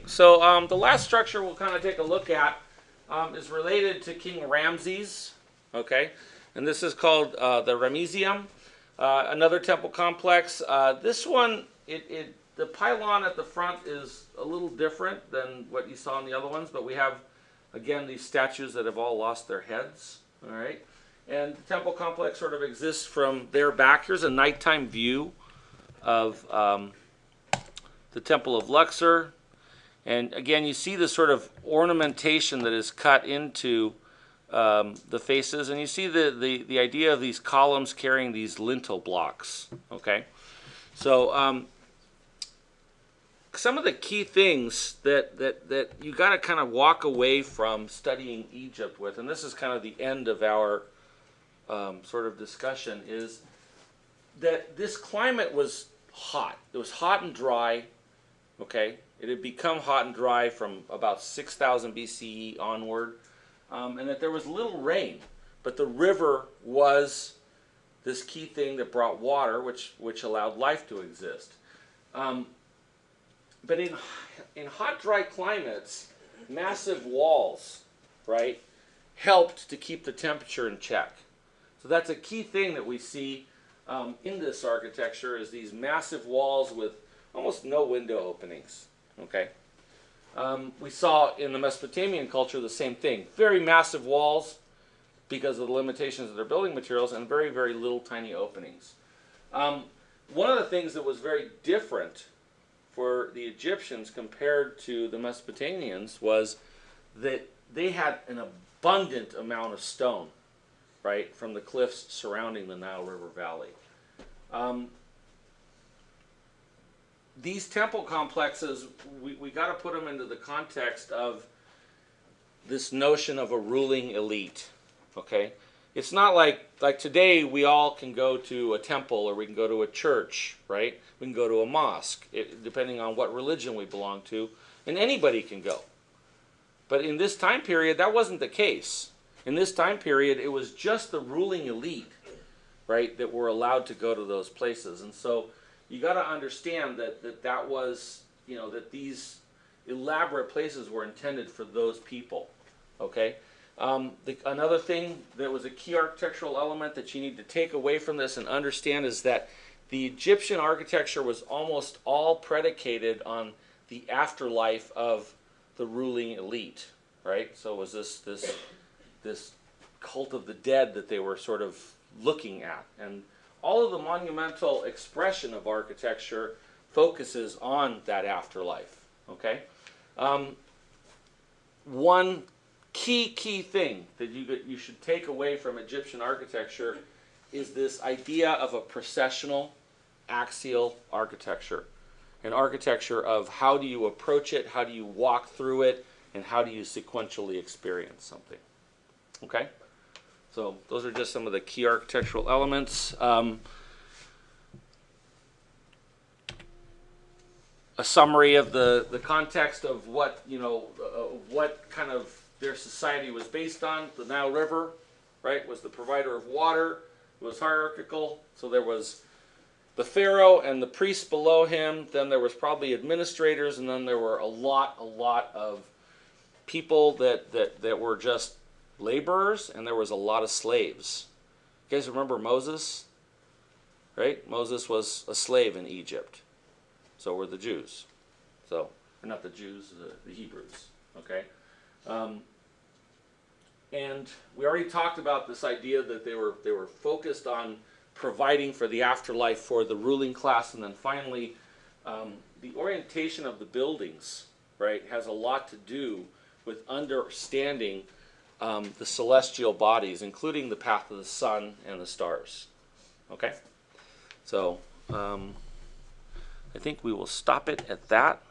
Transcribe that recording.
so the last structure we'll kind of take a look at is related to King Ramses, okay? And this is called the Ramesseum, another temple complex. This one, the pylon at the front is a little different than what you saw in the other ones, but we have, again, these statues that have all lost their heads, all right? And the temple complex sort of exists from there back. Here's a nighttime view of the Temple of Luxor. And again, you see the sort of ornamentation that is cut into the faces, and you see the idea of these columns carrying these lintel blocks, okay? So some of the key things that you got to kind of walk away from studying Egypt with, and this is kind of the end of our sort of discussion, is that this climate was hot. It was hot and dry, okay? It had become hot and dry from about 6,000 BCE onward, and that there was little rain, but the river was this key thing that brought water, which allowed life to exist. But in hot, dry climates, massive walls, right, helped to keep the temperature in check. So that's a key thing that we see in this architecture, is these massive walls with almost no window openings. Okay, we saw in the Mesopotamian culture the same thing. Very massive walls because of the limitations of their building materials, and very, very little tiny openings. One of the things that was very different for the Egyptians compared to the Mesopotamians was that they had an abundant amount of stone, right, from the cliffs surrounding the Nile River Valley. These temple complexes, we got to put them into the context of this notion of a ruling elite, okay? It's not like today we all can go to a temple, or we can go to a church, right? We can go to a mosque, depending on what religion we belong to, and anybody can go. But in this time period, that wasn't the case. In this time period, it was just the ruling elite, right, that were allowed to go to those places. And so you got to understand that was, you know, that these elaborate places were intended for those people, okay? Another thing that was a key architectural element that you need to take away from this and understand is that the Egyptian architecture was almost all predicated on the afterlife of the ruling elite, right? So it was this cult of the dead that they were sort of looking at. And all of the monumental expression of architecture focuses on that afterlife, okay? One key thing that you should take away from Egyptian architecture is this idea of a processional, axial architecture. An architecture of how do you approach it, how do you walk through it, and how do you sequentially experience something. Okay? So those are just some of the key architectural elements. A summary of the context of what, you know, what kind of their society was based on. The Nile River, right, was the provider of water. It was hierarchical, so there was the pharaoh and the priests below him. Then there was probably administrators, and then there were a lot of people that were just laborers, and there was a lot of slaves. You guys remember Moses? Right? Moses was a slave in Egypt. So were the Jews. So, or not the Jews, the Hebrews. Okay? And we already talked about this idea that they were focused on providing for the afterlife for the ruling class, and then finally, the orientation of the buildings, right, has a lot to do with understanding the celestial bodies, including the path of the sun and the stars. Okay? So, I think we will stop it at that.